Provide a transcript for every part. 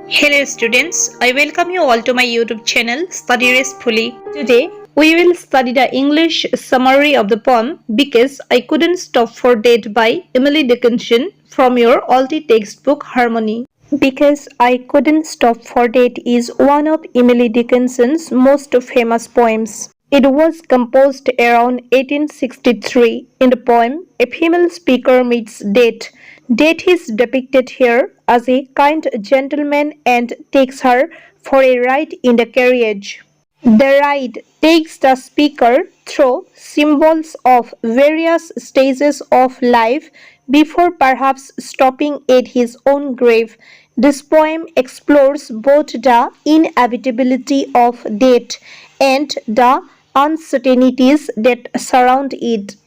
Hello students, I welcome you all to my YouTube channel Study Restfully. Today we will study the English summary of the poem Because I Couldn't Stop for Dead by Emily Dickinson from your Alti textbook Harmony. Because I Couldn't Stop for Dead is one of Emily Dickinson's most famous poems. It was composed around 1863. In the poem, a female speaker meets Death. Death is depicted here as a kind gentleman and takes her for a ride in the carriage. The ride takes the speaker through symbols of various stages of life before perhaps stopping at his own grave. This poem explores both the inevitability of death and the uncertainties that surround it.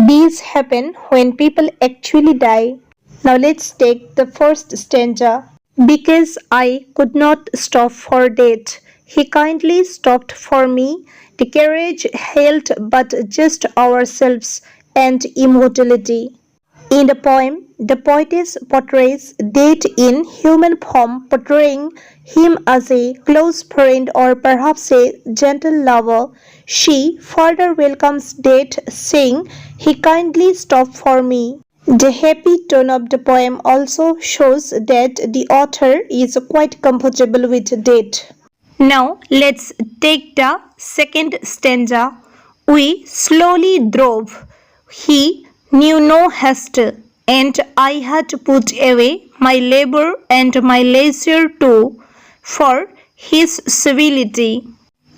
These happen when people actually die. Now let's take the first stanza. Because I could not stop for death, he kindly stopped for me. The carriage held but just ourselves and immortality. In the poem, the poetess portrays Death in human form, portraying him as a close friend or perhaps a gentle lover. She further welcomes Death, saying, "He kindly stopped for me." The happy tone of the poem also shows that the author is quite comfortable with death. Now let's take the second stanza. We slowly drove. He knew no haste, and I had put away my labor and my leisure too, for his civility.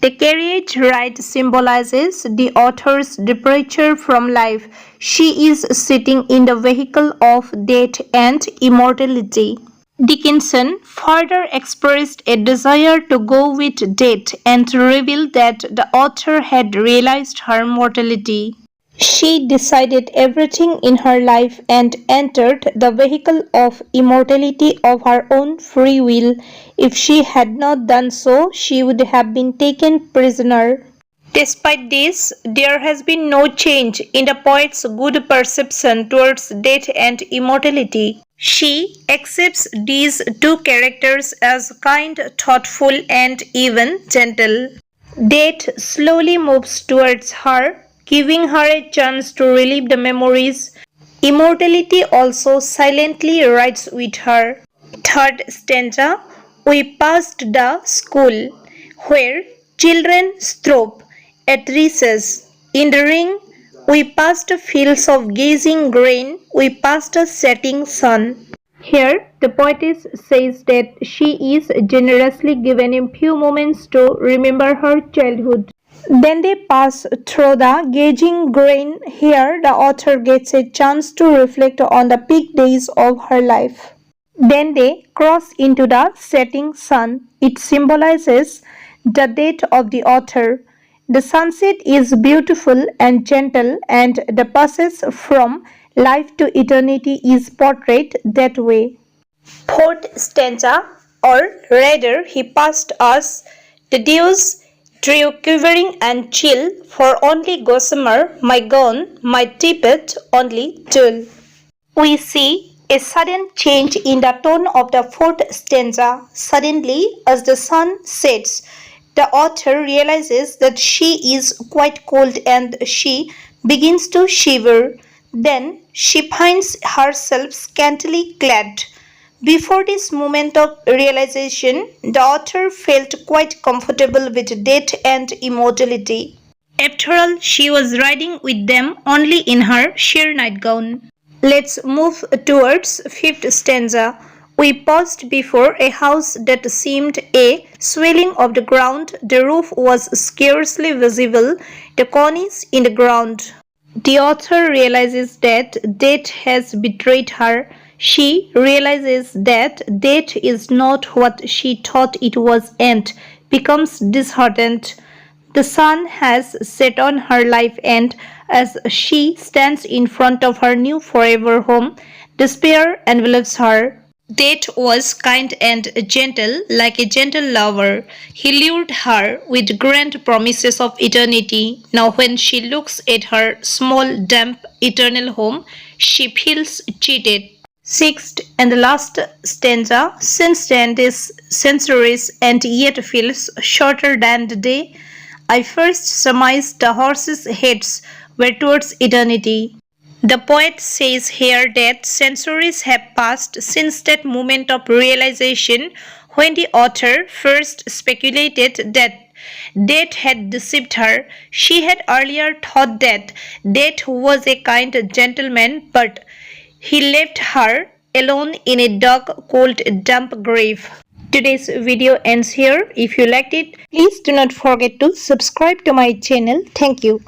The carriage ride symbolizes the author's departure from life. She is sitting in the vehicle of death and immortality. Dickinson further expressed a desire to go with death and revealed that the author had realized her mortality. She decided everything in her life and entered the vehicle of immortality of her own free will. If she had not done so, she would have been taken prisoner. Despite this, there has been no change in the poet's good perception towards death and immortality. She accepts these two characters as kind, thoughtful, and even gentle. Death slowly moves towards her, giving her a chance to relive the memories. Immortality also silently rides with her. Third stanza. We passed the school, where children strove at recess. In the ring, we passed fields of gazing grain, we passed a setting sun. Here, the poetess says that she is generously given a few moments to remember her childhood. Then they pass through the gazing grain. Here, the author gets a chance to reflect on the peak days of her life. Then they cross into the setting sun. It symbolizes the death of the author. The sunset is beautiful and gentle, and the passage from life to eternity is portrayed that way. Fourth stanza, or rather, he passed us. The dews drew quivering and chill, for only gossamer, my gown, my tippet, only tulle. We see a sudden change in the tone of the fourth stanza. Suddenly, as the sun sets, the author realizes that she is quite cold and she begins to shiver. Then she finds herself scantily clad. Before this moment of realization, the author felt quite comfortable with death and immortality. After all, she was riding with them only in her sheer nightgown. Let's move towards fifth stanza. We paused before a house that seemed a swelling of the ground. The roof was scarcely visible, the cornice in the ground. The author realizes that death has betrayed her. She realizes that death is not what she thought it was and becomes disheartened. The sun has set on her life, and as she stands in front of her new forever home, despair envelops her. Death was kind and gentle, like a gentle lover. He lured her with grand promises of eternity. Now when she looks at her small, damp, eternal home, she feels cheated. Sixth and the last stanza, since then is centuries and yet feels shorter than the day I first surmised the horses' heads were towards eternity. The poet says here that centuries have passed since that moment of realization when the author first speculated that death had deceived her. She had earlier thought that death was a kind gentleman, but he left her alone in a dark, cold, damp grave. Today's video ends here. If you liked it, please do not forget to subscribe to my channel. Thank you.